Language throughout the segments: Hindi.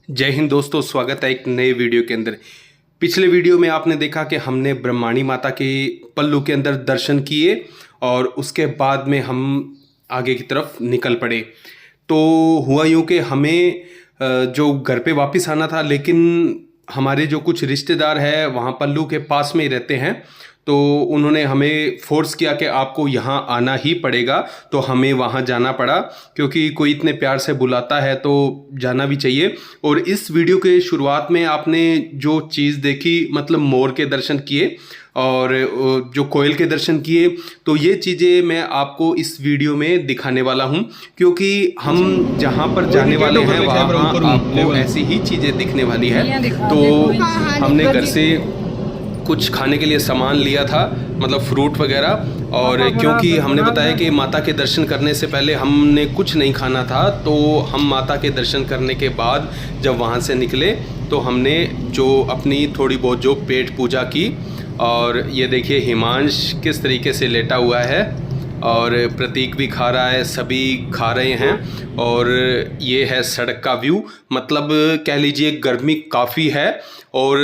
जय हिंद दोस्तों, स्वागत है एक नए वीडियो के अंदर। पिछले वीडियो में आपने देखा कि हमने ब्रह्माणी माता के पल्लू के अंदर दर्शन किए और उसके बाद में हम आगे की तरफ निकल पड़े। तो हुआ यूँ कि हमें जो घर पे वापस आना था, लेकिन हमारे जो कुछ रिश्तेदार हैं वहाँ पल्लू के पास में ही रहते हैं, तो उन्होंने हमें फोर्स किया कि आपको यहाँ आना ही पड़ेगा। तो हमें वहाँ जाना पड़ा, क्योंकि कोई इतने प्यार से बुलाता है तो जाना भी चाहिए। और इस वीडियो के शुरुआत में आपने जो चीज़ देखी, मतलब मोर के दर्शन किए और जो कोयल के दर्शन किए, तो ये चीज़ें मैं आपको इस वीडियो में दिखाने वाला हूँ, क्योंकि हम जहाँ पर जाने वाले हैं वहाँ आपको ऐसी ही चीज़ें दिखने वाली है। तो हमने घर से कुछ खाने के लिए सामान लिया था, मतलब फ्रूट वगैरह। और क्योंकि हमने बताया कि माता के दर्शन करने से पहले हमने कुछ नहीं खाना था, तो हम माता के दर्शन करने के बाद जब वहाँ से निकले तो हमने जो अपनी थोड़ी बहुत जो पेट पूजा की। और ये देखिए हिमांश किस तरीके से लेटा हुआ है और प्रतीक भी खा रहा है, सभी खा रहे हैं। और ये है सड़क का व्यू, मतलब कह लीजिए गर्मी काफ़ी है। और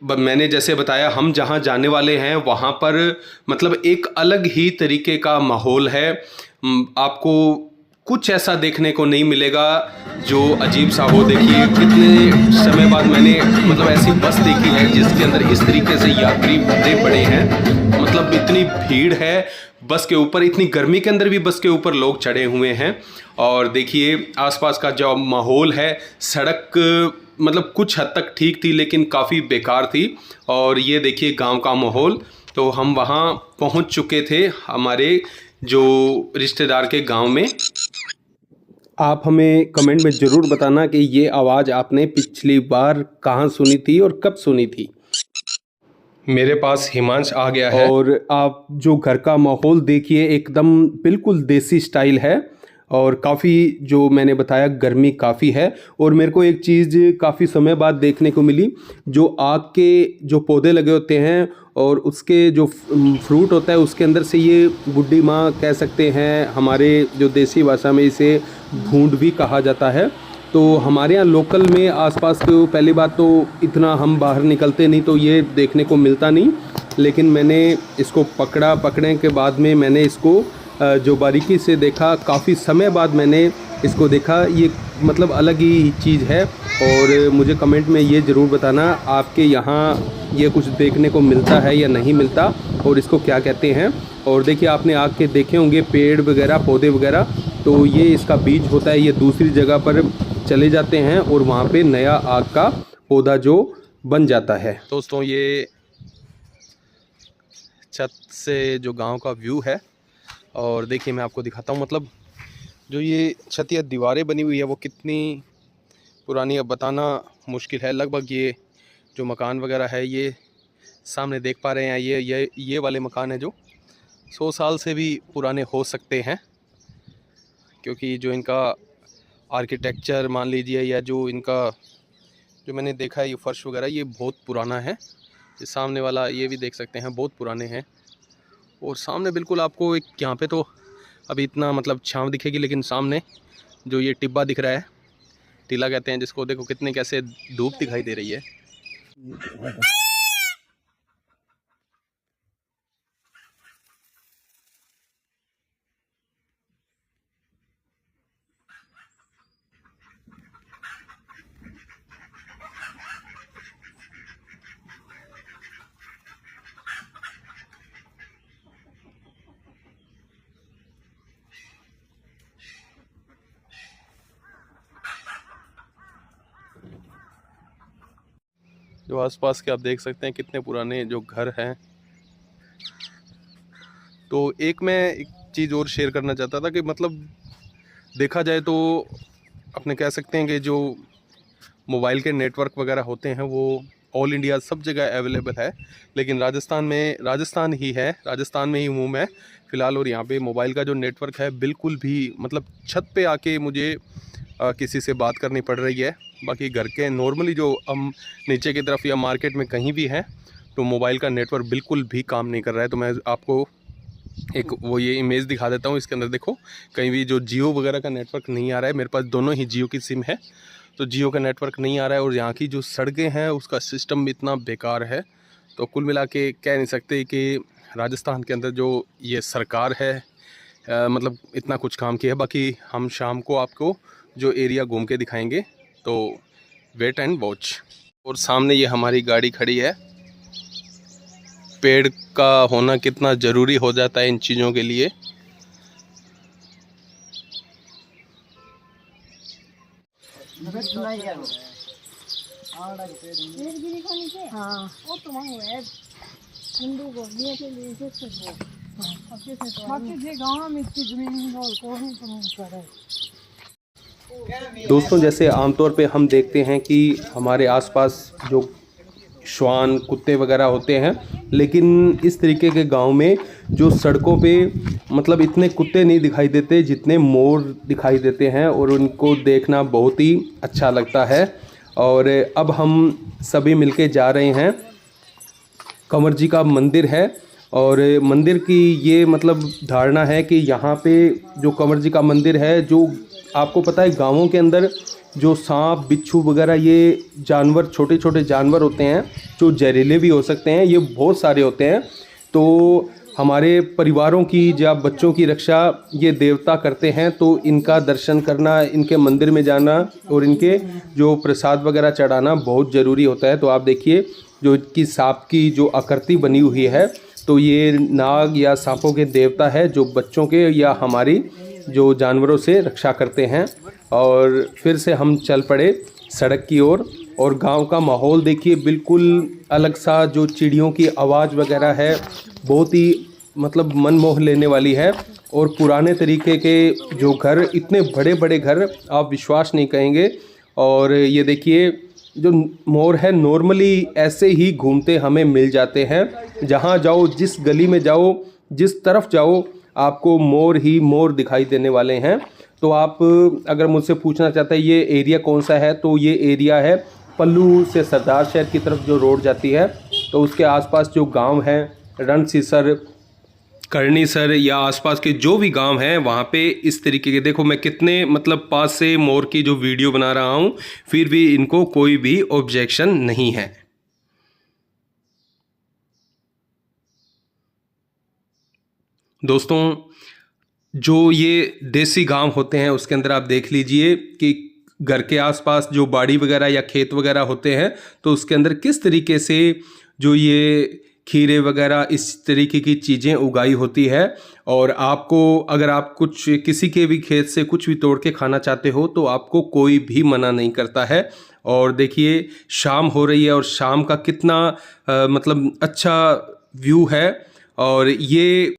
मैंने जैसे बताया, हम जहाँ जाने वाले हैं वहाँ पर मतलब एक अलग ही तरीके का माहौल है। आपको कुछ ऐसा देखने को नहीं मिलेगा जो अजीब सा हो। देखिए कितने समय बाद मैंने मतलब ऐसी बस देखी है जिसके अंदर इस तरीके से यात्री भरे पड़े हैं। मतलब इतनी भीड़ है बस के ऊपर, इतनी गर्मी के अंदर भी बस के ऊपर लोग चढ़े हुए हैं। और देखिए आसपास का जो माहौल है, सड़क मतलब कुछ हद तक ठीक थी लेकिन काफ़ी बेकार थी। और ये देखिए गांव का माहौल। तो हम वहाँ पहुँच चुके थे हमारे जो रिश्तेदार के गांव में। आप हमें कमेंट में ज़रूर बताना कि ये आवाज़ आपने पिछली बार कहाँ सुनी थी और कब सुनी थी। मेरे पास हिमांश आ गया है और आप जो घर का माहौल देखिए, एकदम बिल्कुल देसी स्टाइल है। और काफ़ी जो मैंने बताया गर्मी काफ़ी है। और मेरे को एक चीज़ काफ़ी समय बाद देखने को मिली, जो आग के जो पौधे लगे होते हैं और उसके जो फ्रूट होता है उसके अंदर से ये बुड्ढी माँ कह सकते हैं, हमारे जो देसी भाषा में इसे भूंड भी कहा जाता है। तो हमारे यहाँ लोकल में आसपास के, पहली बात तो इतना हम बाहर निकलते नहीं तो ये देखने को मिलता नहीं, लेकिन मैंने इसको पकड़ने के बाद में मैंने इसको जो बारीकी से देखा, काफ़ी समय बाद मैंने इसको देखा। ये मतलब अलग ही चीज़ है। और मुझे कमेंट में ये ज़रूर बताना आपके यहाँ ये कुछ देखने को मिलता है या नहीं मिलता, और इसको क्या कहते हैं। और देखिए आपने आग के देखे होंगे पेड़ वगैरह, पौधे वगैरह, तो ये इसका बीज होता है। ये दूसरी जगह पर चले जाते हैं और वहाँ पे नया आग का पौधा जो बन जाता है। दोस्तों ये छत से जो गांव का व्यू है, और देखिए मैं आपको दिखाता हूँ, मतलब जो ये छत या दीवारें बनी हुई है वो कितनी पुरानी अब बताना मुश्किल है। लगभग ये जो मकान वगैरह है, ये सामने देख पा रहे हैं, ये वाले मकान है जो 100 साल से भी पुराने हो सकते हैं, क्योंकि जो इनका आर्किटेक्चर मान लीजिए, या जो इनका जो मैंने देखा है ये फर्श वगैरह, ये बहुत पुराना है। ये सामने वाला ये भी देख सकते हैं, बहुत पुराने हैं। और सामने बिल्कुल आपको एक यहाँ पे तो अभी इतना मतलब छाँव दिखेगी, लेकिन सामने जो ये टिब्बा दिख रहा है, टीला कहते हैं जिसको, देखो कितने कैसे धूप दिखाई दे रही है। जो आसपास के आप देख सकते हैं कितने पुराने जो घर हैं। तो एक चीज़ और शेयर करना चाहता था कि मतलब देखा जाए तो अपने कह सकते हैं कि जो मोबाइल के नेटवर्क वगैरह होते हैं वो ऑल इंडिया सब जगह अवेलेबल है, लेकिन राजस्थान में ही हूँ मैं फ़िलहाल। और यहाँ पे मोबाइल का जो नेटवर्क है बिल्कुल भी मतलब छत पे आके मुझे किसी से बात करनी पड़ रही है। बाकी घर के नॉर्मली जो हम नीचे की तरफ या मार्केट में कहीं भी हैं तो मोबाइल का नेटवर्क बिल्कुल भी काम नहीं कर रहा है। तो मैं आपको एक वो ये इमेज दिखा देता हूँ। इसके अंदर देखो कहीं भी जो जियो वगैरह का नेटवर्क नहीं आ रहा है। मेरे पास दोनों ही जियो की सिम है, तो जियो का नेटवर्क नहीं आ रहा है। और यहाँ की जो सड़कें हैं उसका सिस्टम भी इतना बेकार है। तो कुल मिला के कह नहीं सकते कि राजस्थान के अंदर जो ये सरकार है मतलब इतना कुछ काम किया है। बाकी हम शाम को आपको जो एरिया घूम के दिखाएंगे, तो वेट एंड वॉच। और सामने ये हमारी गाड़ी खड़ी है। पेड़ का होना कितना ज़रूरी हो जाता है इन चीज़ों के लिए। दोस्तों, जैसे आमतौर पे हम देखते हैं कि हमारे आसपास जो श्वान कुत्ते वगैरह होते हैं, लेकिन इस तरीके के गांव में जो सड़कों पे मतलब इतने कुत्ते नहीं दिखाई देते जितने मोर दिखाई देते हैं, और उनको देखना बहुत ही अच्छा लगता है। और अब हम सभी मिलके जा रहे हैं, कंवर जी का मंदिर है, और मंदिर की ये मतलब धारणा है कि यहाँ पे जो कंवर जी का मंदिर है, जो आपको पता है गाँवों के अंदर जो सांप बिच्छू वगैरह ये जानवर छोटे छोटे जानवर होते हैं जो जहरीले भी हो सकते हैं, ये बहुत सारे होते हैं। तो हमारे परिवारों की या बच्चों की रक्षा ये देवता करते हैं, तो इनका दर्शन करना, इनके मंदिर में जाना और इनके जो प्रसाद वगैरह चढ़ाना बहुत ज़रूरी होता है। तो आप देखिए जो कि सांप की जो आकृति बनी हुई है, तो ये नाग या सांपों के देवता है जो बच्चों के या हमारी जो जानवरों से रक्षा करते हैं। और फिर से हम चल पड़े सड़क की ओर, और गांव का माहौल देखिए बिल्कुल अलग सा, जो चिड़ियों की आवाज़ वगैरह है बहुत ही मतलब मन मोह लेने वाली है। और पुराने तरीके के जो घर, इतने बड़े बड़े घर आप विश्वास नहीं करेंगे। और ये देखिए जो मोर है नॉर्मली ऐसे ही घूमते हमें मिल जाते हैं, जहाँ जाओ, जिस गली में जाओ, जिस तरफ जाओ, आपको मोर ही मोर दिखाई देने वाले हैं। तो आप अगर मुझसे पूछना चाहते हैं ये एरिया कौन सा है, तो ये एरिया है पल्लू से सरदार शहर की तरफ जो रोड जाती है, तो उसके आसपास जो गांव हैं, रणसीसर, करनीसर या आसपास के जो भी गांव हैं, वहाँ पे इस तरीके के देखो मैं कितने मतलब पास से मोर की जो वीडियो बना रहा हूँ, फिर भी इनको कोई भी ऑब्जेक्शन नहीं है। दोस्तों, जो ये देसी गांव होते हैं उसके अंदर आप देख लीजिए कि घर के आसपास जो बाड़ी वगैरह या खेत वगैरह होते हैं, तो उसके अंदर किस तरीके से जो ये खीरे वगैरह इस तरीके की चीज़ें उगाई होती है। और आपको अगर आप कुछ किसी के भी खेत से कुछ भी तोड़ के खाना चाहते हो तो आपको कोई भी मना नहीं करता है। और देखिए शाम हो रही है और शाम का कितना मतलब अच्छा व्यू है। और ये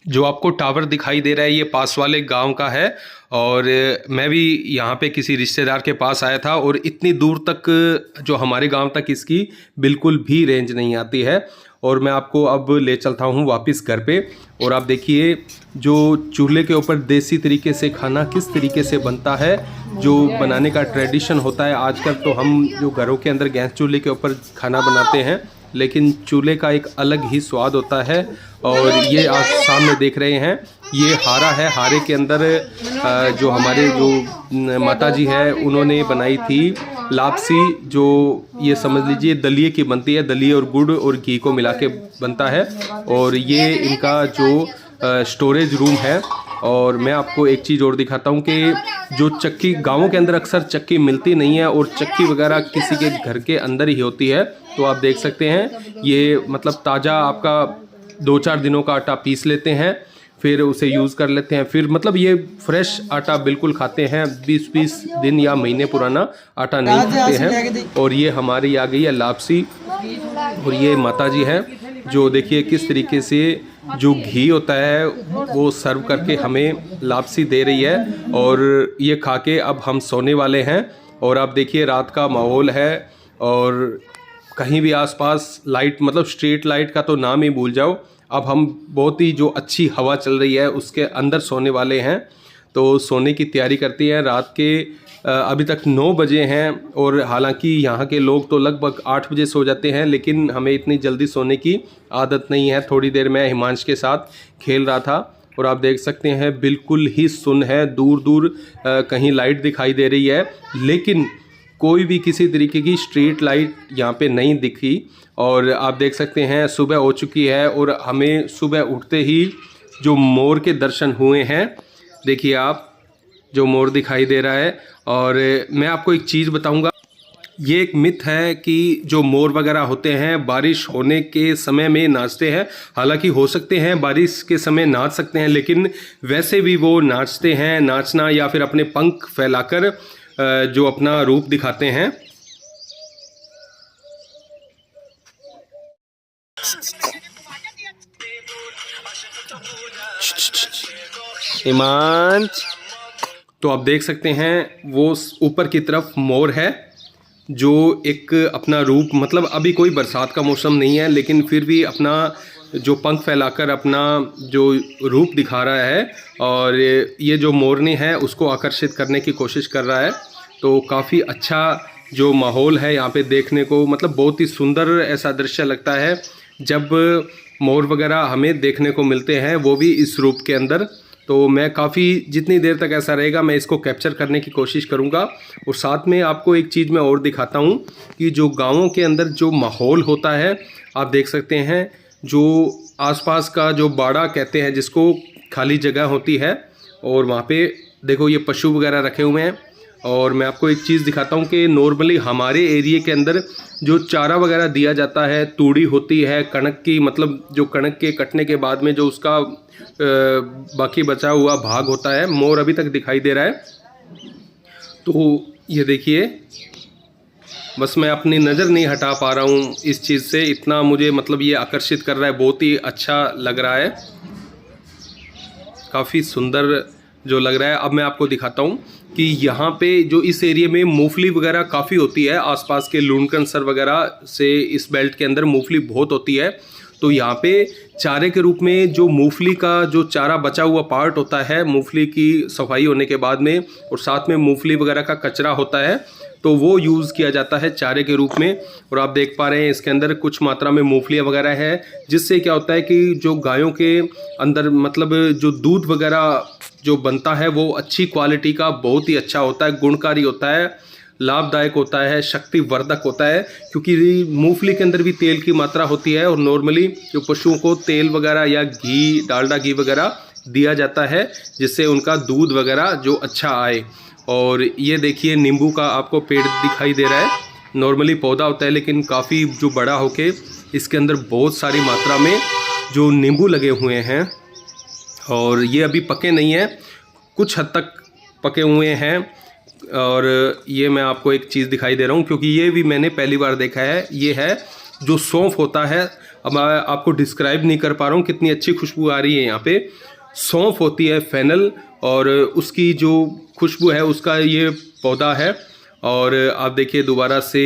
जो आपको टावर दिखाई दे रहा है ये पास वाले गांव का है। और मैं भी यहाँ पे किसी रिश्तेदार के पास आया था, और इतनी दूर तक जो हमारे गांव तक इसकी बिल्कुल भी रेंज नहीं आती है। और मैं आपको अब ले चलता हूँ वापस घर पे। और आप देखिए जो चूल्हे के ऊपर देसी तरीके से खाना किस तरीके से बनता है, जो बनाने का ट्रेडिशन होता है। आजकल तो हम जो घरों के अंदर गैस चूल्हे के ऊपर खाना बनाते हैं, लेकिन चूल्हे का एक अलग ही स्वाद होता है। और ये आप सामने देख रहे हैं ये हारा है। हारे के अंदर जो हमारे जो माता जी है उन्होंने बनाई थी लापसी, जो ये समझ लीजिए दलिए की बनती है, दलिए और गुड़ और घी को मिला के बनता है। और ये इनका जो स्टोरेज रूम है। और मैं आपको एक चीज़ और दिखाता हूँ कि जो चक्की गाँवों के अंदर अक्सर चक्की मिलती नहीं है, और चक्की वगैरह किसी के घर के अंदर ही होती है। तो आप देख सकते हैं ये मतलब ताज़ा आपका 2-4 दिनों का आटा पीस लेते हैं, फिर उसे यूज़ कर लेते हैं। फिर मतलब ये फ्रेश आटा बिल्कुल खाते हैं, 20-20 दिन या महीने पुराना आटा नहीं खाते हैं। और ये हमारी आ गई है लापसी, और ये माता जी हैं जो देखिए किस तरीके से जो घी होता है वो सर्व करके हमें लापसी दे रही है। और ये खा के अब हम सोने वाले हैं। और आप देखिए रात का माहौल है और कहीं भी आसपास लाइट, मतलब स्ट्रीट लाइट का तो नाम ही भूल जाओ। अब हम बहुत ही जो अच्छी हवा चल रही है उसके अंदर सोने वाले हैं, तो सोने की तैयारी करती हैं। रात के अभी तक 9 बजे हैं और हालांकि यहाँ के लोग तो लगभग 8 बजे सो जाते हैं, लेकिन हमें इतनी जल्दी सोने की आदत नहीं है। थोड़ी देर मैं हिमांश के साथ खेल रहा था और आप देख सकते हैं बिल्कुल ही सुन्न है, दूर दूर कहीं लाइट दिखाई दे रही है, लेकिन कोई भी किसी तरीके की स्ट्रीट लाइट यहाँ पे नहीं दिखी। और आप देख सकते हैं सुबह हो चुकी है और हमें सुबह उठते ही जो मोर के दर्शन हुए हैं। देखिए आप, जो मोर दिखाई दे रहा है। और मैं आपको एक चीज़ बताऊंगा, ये एक मिथ है कि जो मोर वगैरह होते हैं बारिश होने के समय में नाचते हैं। हालांकि हो सकते हैं बारिश के समय नाच सकते हैं, लेकिन वैसे भी वो नाचते हैं, नाचना या फिर अपने पंख फैलाकर जो अपना रूप दिखाते हैं। हिमांश, तो आप देख सकते हैं वो ऊपर की तरफ मोर है जो एक अपना रूप, मतलब अभी कोई बरसात का मौसम नहीं है लेकिन फिर भी अपना जो पंख फैलाकर अपना जो रूप दिखा रहा है और ये जो मोरनी है उसको आकर्षित करने की कोशिश कर रहा है। तो काफ़ी अच्छा जो माहौल है यहाँ पे देखने को, मतलब बहुत ही सुंदर ऐसा दृश्य लगता है जब मोर वगैरह हमें देखने को मिलते हैं, वो भी इस रूप के अंदर। तो मैं काफ़ी, जितनी देर तक ऐसा रहेगा मैं इसको कैप्चर करने की कोशिश करूँगा। और साथ में आपको एक चीज़ मैं और दिखाता हूँ कि जो गाँवों के अंदर जो माहौल होता है, आप देख सकते हैं जो आसपास का जो बाड़ा कहते हैं जिसको, खाली जगह होती है और वहाँ पे देखो ये पशु वगैरह रखे हुए हैं। और मैं आपको एक चीज़ दिखाता हूँ कि नॉर्मली हमारे एरिए के अंदर जो चारा वगैरह दिया जाता है, तूड़ी होती है कणक की, मतलब जो कणक के कटने के बाद में जो उसका बाकी बचा हुआ भाग होता है, मोर अभी तक दिखाई दे रहा है। तो ये देखिए, बस मैं अपनी नज़र नहीं हटा पा रहा हूँ इस चीज़ से, इतना मुझे मतलब ये आकर्षित कर रहा है, बहुत ही अच्छा लग रहा है, काफ़ी सुंदर जो लग रहा है। अब मैं आपको दिखाता हूँ कि यहाँ पे जो इस एरिया में मूंगफली वगैरह काफ़ी होती है, आसपास के लूणकरसर वगैरह से इस बेल्ट के अंदर मूंगफली बहुत होती है। तो यहाँ पे चारे के रूप में जो मूंगफली का जो चारा बचा हुआ पार्ट होता है, मूंगफली की सफाई होने के बाद में, और साथ में मूंगफली वगैरह का कचरा होता है, तो वो यूज़ किया जाता है चारे के रूप में। और आप देख पा रहे हैं इसके अंदर कुछ मात्रा में मूंगफलियाँ वगैरह है, जिससे क्या होता है कि जो गायों के अंदर, मतलब जो दूध वगैरह जो बनता है वो अच्छी क्वालिटी का, बहुत ही अच्छा होता है, गुणकारी होता है, लाभदायक होता है, शक्तिवर्धक होता है, क्योंकि मूंगफली के अंदर भी तेल की मात्रा होती है। और नॉर्मली जो पशुओं को तेल वगैरह या घी, डालडा घी वगैरह दिया जाता है जिससे उनका दूध वगैरह जो अच्छा आए। और ये देखिए नींबू का आपको पेड़ दिखाई दे रहा है, नॉर्मली पौधा होता है लेकिन काफ़ी जो बड़ा होके इसके अंदर बहुत सारी मात्रा में जो नींबू लगे हुए हैं। और ये अभी पके नहीं हैं, कुछ हद तक पके हुए हैं। और ये मैं आपको एक चीज़ दिखाई दे रहा हूँ क्योंकि ये भी मैंने पहली बार देखा है। ये है जो सौंफ होता है, अब मैं आपको डिस्क्राइब नहीं कर पा रहा हूँ, कितनी अच्छी खुशबू आ रही है यहाँ पे। सौंफ होती है फेनल, और उसकी जो खुशबू है उसका ये पौधा है। और आप देखिए दोबारा से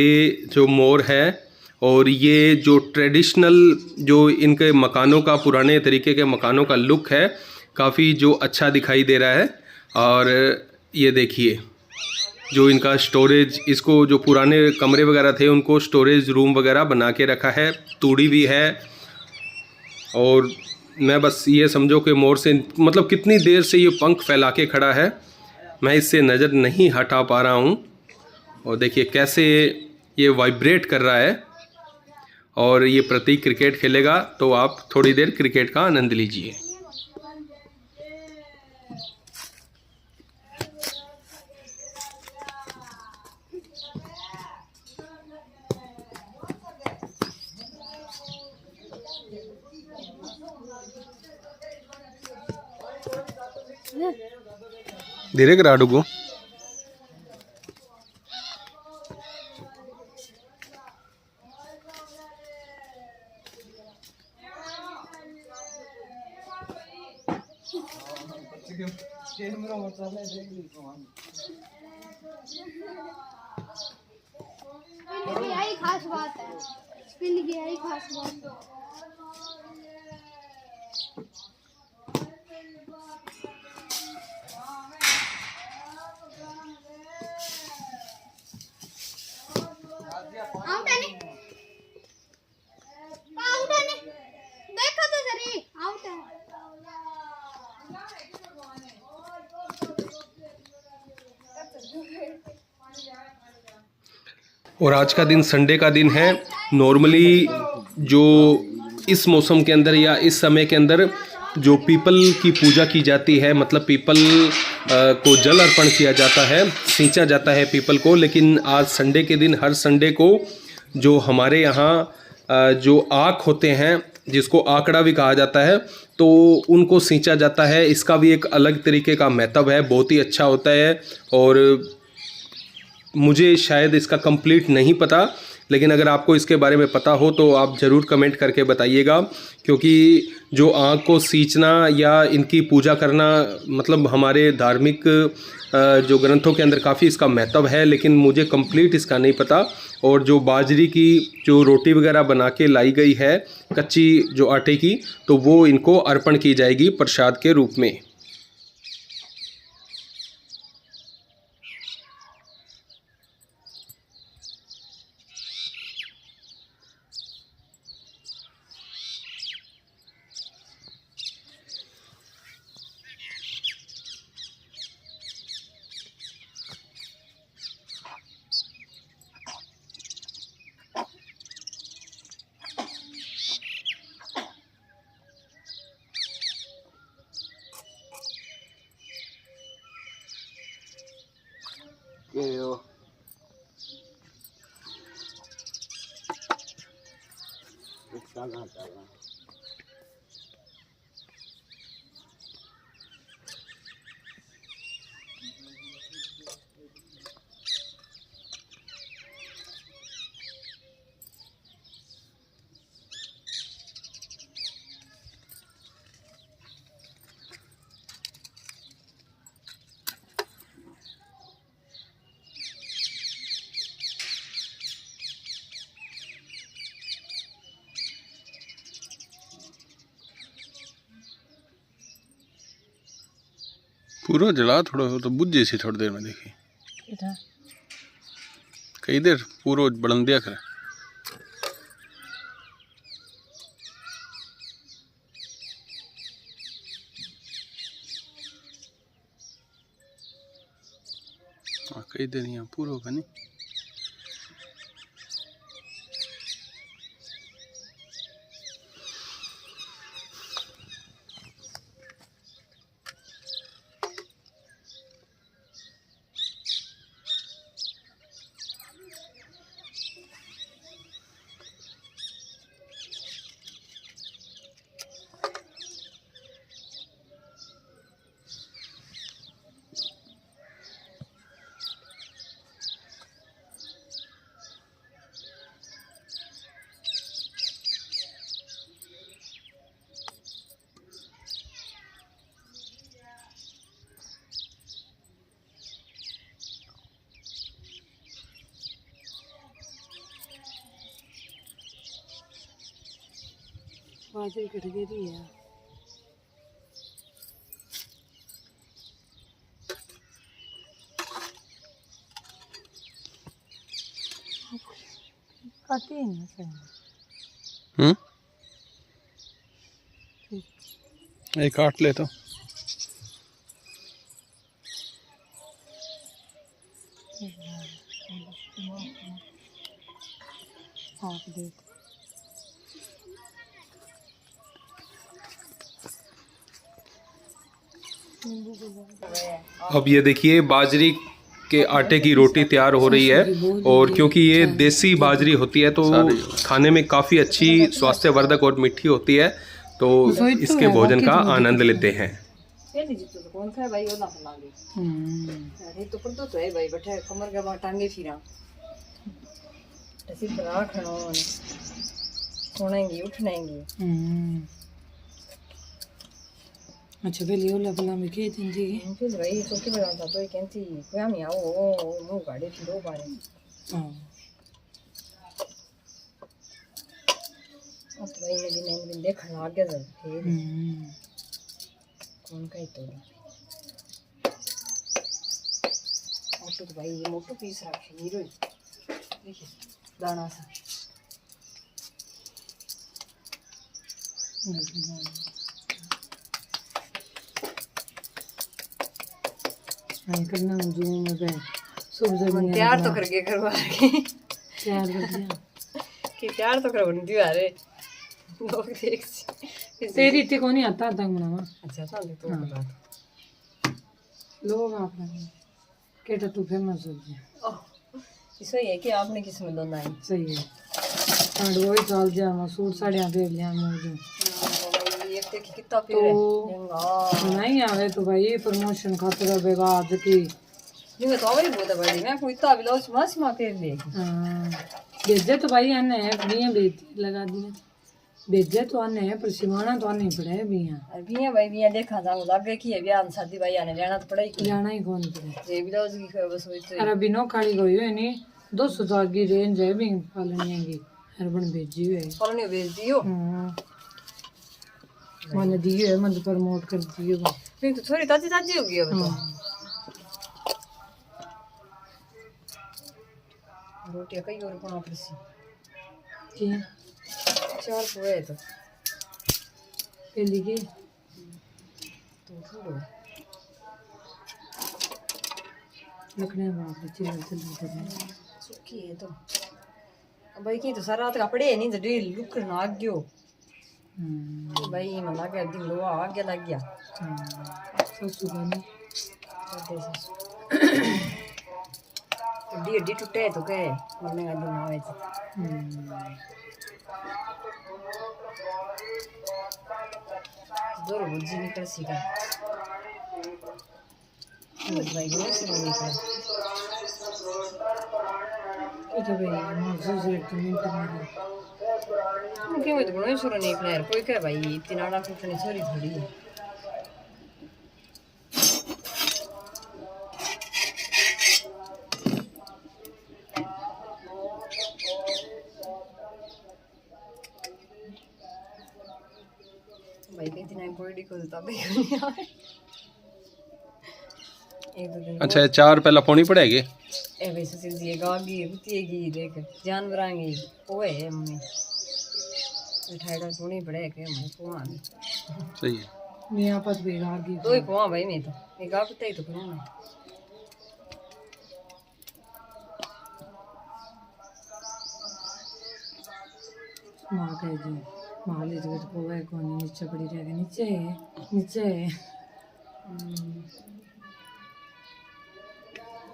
जो मोर है, और ये जो ट्रेडिशनल जो इनके मकानों का, पुराने तरीके के मकानों का लुक है, काफ़ी जो अच्छा दिखाई दे रहा है। और ये देखिए जो इनका स्टोरेज, इसको जो पुराने कमरे वगैरह थे उनको स्टोरेज रूम वगैरह बना के रखा है, तूड़ी भी है। और मैं बस ये समझो कि मोर से, मतलब कितनी देर से ये पंख फैला के खड़ा है, मैं इससे नज़र नहीं हटा पा रहा हूँ। और देखिए कैसे ये वाइब्रेट कर रहा है। और ये प्रतीक क्रिकेट खेलेगा तो आप थोड़ी देर क्रिकेट का आनंद लीजिए। धीरे करा डुगो। यही खास बात है, स्पिन की यही खास बात है। आउट है नहीं, आउट है नहीं, देखो तो सही आउट है। और आज का दिन संडे का दिन है। नॉर्मली जो इस मौसम के अंदर या इस समय के अंदर जो पीपल की पूजा की जाती है, मतलब पीपल को जल अर्पण किया जाता है, सींचा जाता है पीपल को। लेकिन आज संडे के दिन, हर संडे को जो हमारे यहाँ जो आँख होते हैं, जिसको आंकड़ा भी कहा जाता है, तो उनको सींचा जाता है। इसका भी एक अलग तरीके का महत्व है, बहुत ही अच्छा होता है। और मुझे शायद इसका कंप्लीट नहीं पता, लेकिन अगर आपको इसके बारे में पता हो तो आप ज़रूर कमेंट करके बताइएगा। क्योंकि जो आँख को सींचना या इनकी पूजा करना, मतलब हमारे धार्मिक जो ग्रंथों के अंदर काफ़ी इसका महत्व है, लेकिन मुझे कंप्लीट इसका नहीं पता। और जो बाजरी की जो रोटी वगैरह बना के लाई गई है, कच्ची जो आटे की, तो वो इनको अर्पण की जाएगी प्रसाद के रूप में। पूरा जला थोड़ा हो तो बुझ जैसी थोड़ी देर में देखी कई देर पूरा बड़ंदिया करे। कई देर यहाँ पूरा होगा नहीं। बाजरी कट गई है। काटे नहीं सही। एक काट ले तो आप देख अब ये देखिए बाजरी के आटे की रोटी तैयार हो रही है। और क्योंकि ये देसी बाजरी होती है तो खाने में काफ़ी अच्छी, स्वास्थ्यवर्धक और मीठी होती है, तो इसके भोजन का आनंद लेते हैं। कौन सा है भाई वो ना अरे तो पर तो है भाई बैठे कमर के टांगे फिरा ऐसी तरह खड़ो सोनेंगी उठनेंगी। अच्छा पहले ओला भला में के दिन जी फिर भाई तो के बना था तो कहती कोई हम आओ मुंह गाड़ी फिरो बारे। हां अब तो भाई ने दिन देखने आ गया जब फिर कौन का ही तो मोटू तो भाई ये मोटू पीस रखे हीरो देखिए दाना सा करना जो मजा सुबह तैयार तो करके करवा के तैयार कर दिया कि तैयार तो करवा दी अरे लोग देख तेरी इतनी को नहीं आता तंग बनावा अच्छा था तो बात लोग आपने केटा तू फेमस हो गया इसो ये कि आपने किस्मत दोना है सही है ठंड वही चल जा सूट साड़ियां दे लिया मुझे ये देख कितना प्यारा तो नहीं आवे तो भाई प्रमोशन खातिर बेगा आज की नहीं तो आवरी बहुत बड़ी मैं कोई इतना ब्लाउज मास मा कर ले भेजे तो भाई आने बिया बेच लगा दिए भेजे तो आने पर सिवाना तो आने पड़े बिया बिया भाई बिया देखा जाऊं लगे कि ब्याह शादी भाई आने जाना तो पड़े ही जाना ही कौन पड़े ये ब्लाउज की खबर बस होई अरे बिनो खाली गई है नहीं 200 तक की रेंज है भी पालनेंगी हरबन भेजी हुई है कॉलोनी भेज दियो मैंने दी है मैं प्रमोट कर दियो नहीं तो थोड़ी ताजी ताजी होगी अब तो रोटी कई और कोना पड़सी जी 4 पोए तो पहली की तो छोड़ो लकड़े बाप चल चल सुखी है तो अब भाई की तो सारा रात कपड़े नहीं तो डेल लुक ना गयो भाई मन लगे दिन लो आगे लग गया ससु बने डी डी टूटे तो के मरने का दिन आवे तो जोर बुझी निकल सीधा भाई गोर से निकल तो भाई मुझे जेट तो नहीं करना क्यों तो बनो शुरू नहीं प्लेयर कोई कह भाई इतनी नाड़ा टूटने सॉरी थोड़ी है भाई कितनी ना बॉडी को तो भी नहीं आए एक दो दिन अच्छा 4 पहला पौनी पड़ेगी ए भाई सुशील जी गागी कुतिएगी देख जानवरांगी ओए मम्मी मिठाई सोनी पड़े के मैं पोआ सही है मियां पत बेगार की दो ही पोआ भाई मैं तो ये गा कुत्ते ही तो करूँ मैं माँ कह जी माँ ले जो तो है कौन नीचे पड़ी रहेगा नीचे नीचे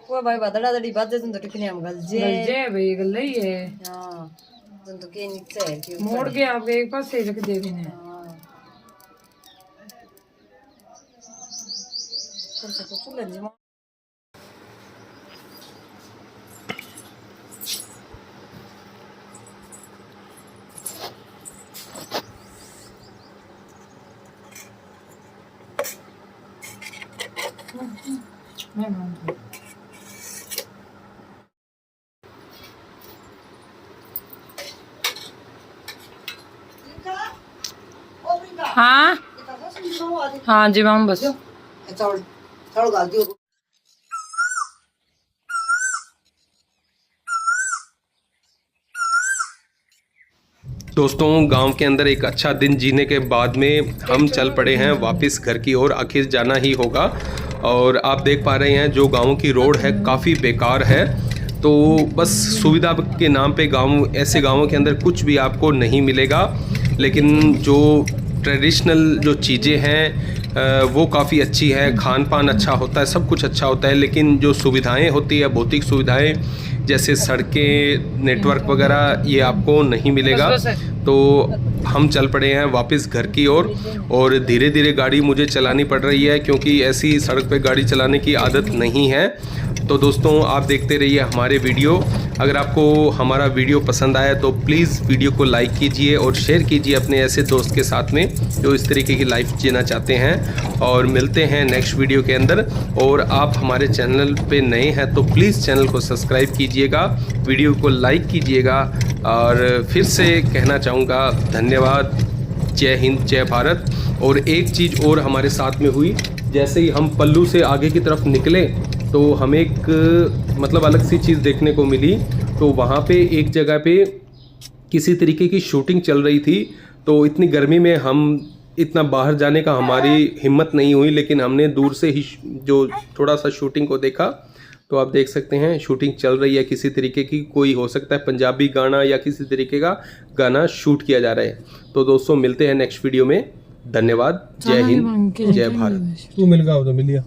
वो भाई बदला दड़ी बात तुम तो टिकने हम गल जे भाई गल ही है हां तुम तो के नीचे है कि मोड़ के आप एक पास से रख दे बिना कर सको चल जी मैं मान हाँ हाँ जी मैम बस दोस्तों गांव के अंदर एक अच्छा दिन जीने के बाद में हम चल पड़े हैं वापस घर की ओर आखिर जाना ही होगा और आप देख पा रहे हैं जो गाँव की रोड है काफ़ी बेकार है तो बस सुविधा के नाम पे गांव ऐसे गांवों के अंदर कुछ भी आपको नहीं मिलेगा लेकिन जो ट्रेडिशनल जो चीज़ें हैं वो काफ़ी अच्छी है खान पान अच्छा होता है सब कुछ अच्छा होता है लेकिन जो सुविधाएं होती है भौतिक सुविधाएं जैसे सड़कें नेटवर्क वगैरह ये आपको नहीं मिलेगा तो हम चल पड़े हैं वापस घर की ओर और धीरे धीरे गाड़ी मुझे चलानी पड़ रही है क्योंकि ऐसी सड़क पे गाड़ी चलाने की आदत नहीं है तो दोस्तों आप देखते रहिए हमारे वीडियो अगर आपको हमारा वीडियो पसंद आया तो प्लीज़ वीडियो को लाइक कीजिए और शेयर कीजिए अपने ऐसे दोस्त के साथ में जो इस तरीके की लाइफ जीना चाहते हैं। और मिलते हैं नेक्स्ट वीडियो के अंदर। और आप हमारे चैनल पे नए हैं तो प्लीज़ चैनल को सब्सक्राइब कीजिएगा, वीडियो को लाइक कीजिएगा। और फिर से कहना चाहूँगा धन्यवाद, जय हिंद, जय भारत। और एक चीज़ और हमारे साथ में हुई, जैसे ही हम पल्लू से आगे की तरफ निकले तो हमें एक मतलब अलग सी चीज़ देखने को मिली। तो वहाँ पे एक जगह पे किसी तरीके की शूटिंग चल रही थी। तो इतनी गर्मी में हम इतना बाहर जाने का हमारी हिम्मत नहीं हुई, लेकिन हमने दूर से ही जो थोड़ा सा शूटिंग को देखा। तो आप देख सकते हैं शूटिंग चल रही है किसी तरीके की, कोई हो सकता है पंजाबी गाना या किसी तरीके का गाना शूट किया जा रहा है। तो दोस्तों मिलते हैं नेक्स्ट वीडियो में। धन्यवाद, जय हिंद, जय भारत। तू मिल गया हो तो मिलिया।